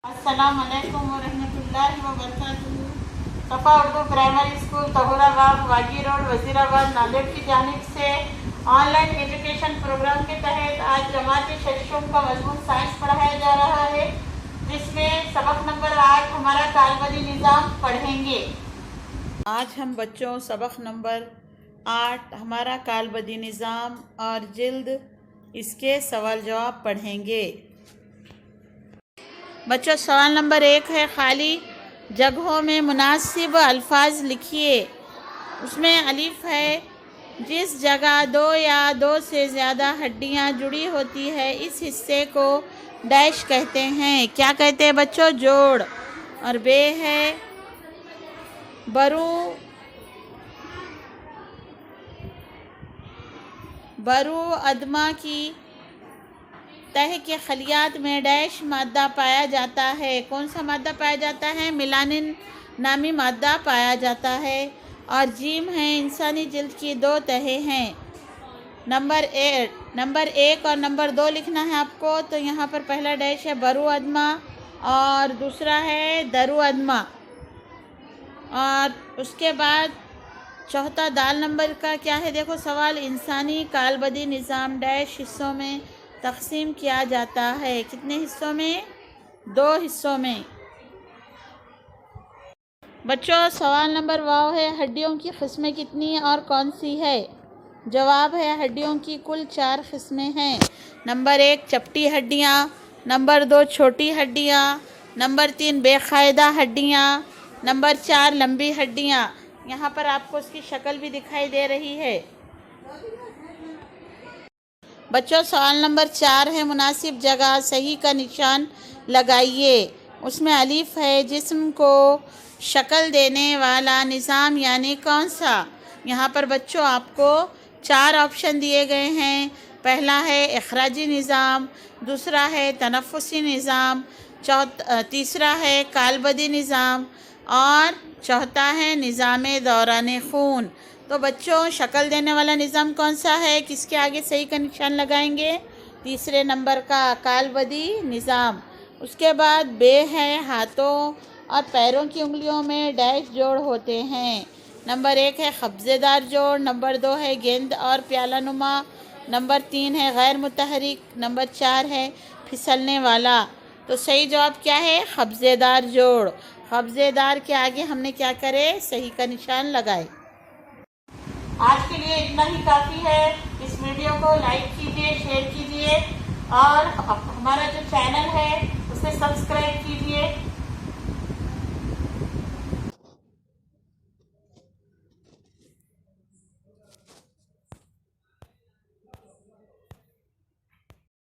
अस्सलाम वालेकुम वरहमतुल्लाहि वबरकातुहू। सफ़ा Urdu primary school तहुराबाद वागी road Wazirabad Nanded की जानिब से ऑनलाइन एजुकेशन प्रोग्राम के तहत आज जमाती शशुम का मजमून साइंस पढ़ाया जा रहा है, जिसमें सबक नंबर 8 हमारा कालबदी निज़ाम पढ़ेंगे। आज हम बच्चों सबक नंबर 8 हमारा कालबदी निज़ाम और जिल्द इसके सवाल जवाब पढ़ेंगे। बच्चों, सवाल नंबर 1 है, खाली जगहों में मुनासिब अल्फाज लिखिए। उसमें अलिफ है, जिस जगह 2 या 2 से ज़्यादा हड्डियां जुड़ी होती है इस हिस्से को डैश कहते हैं। क्या कहते हैं बच्चों? जोड़। और बे है, बरू अदमा की तह के खलियात में डैश मादा पाया जाता है। कौन सा मादा पाया जाता है? मिलानिन नामी मादा पाया जाता है। और जीम है, इंसानी जिल्द की 2 तहें हैं। नंबर 1 और नंबर 2 लिखना है आपको। तो यहाँ पर पहला डैश है बरू अदमा और दूसरा है दरू अदमा। और उसके बाद चौथा दाल नंबर का क्या है? देखो सवाल, इंसानी कालबदी निज़ाम डैश हिस्सों में तकसीम किया जाता है। कितने हिस्सों में? 2 हिस्सों में। बच्चों, सवाल नंबर वाव है, हड्डियों की किस्में कितनी और कौन सी है? जवाब है, हड्डियों की कुल 4 किस्में हैं। नंबर 1 चपटी हड्डियाँ, नंबर 2 छोटी हड्डियाँ, नंबर 3 बेकायदा हड्डियाँ, नंबर 4 लंबी हड्डियाँ। यहाँ पर आपको उसकी शक्ल भी दिखाई दे रही है। बच्चों, सवाल नंबर 4 है, मुनासिब जगह सही का निशान लगाइए। उसमें अलिफ है, जिस्म को शक्ल देने वाला निज़ाम यानी कौन सा? यहाँ पर बच्चों आपको 4 ऑप्शन दिए गए हैं। पहला है इखराजी निज़ाम, दूसरा है तनफ़ुसी निज़ाम, तीसरा है कालबदी निज़ाम और चौथा है निज़ाम दौरान खून। तो बच्चों, शक्ल देने वाला निज़ाम कौन सा है? किसके आगे सही का निशान लगाएंगे? तीसरे नंबर का कालबदी निज़ाम। उसके बाद बे है, हाथों और पैरों की उंगलियों में डैश जोड़ होते हैं। नंबर 1 है कब्ज़ेदार जोड़, नंबर 2 है गेंद और प्याला नुमा, नंबर 3 है गैर मुतहरिक, नंबर 4 है फिसलने वाला। तो सही जवाब क्या है? कब्ज़ेदार जोड़। कब्ज़ेदार के आगे हमने क्या करे? सही का निशान लगाए। आज के लिए इतना ही काफ़ी है। इस वीडियो को लाइक कीजिए, शेयर कीजिए और हमारा जो चैनल है उसे सब्सक्राइब कीजिए।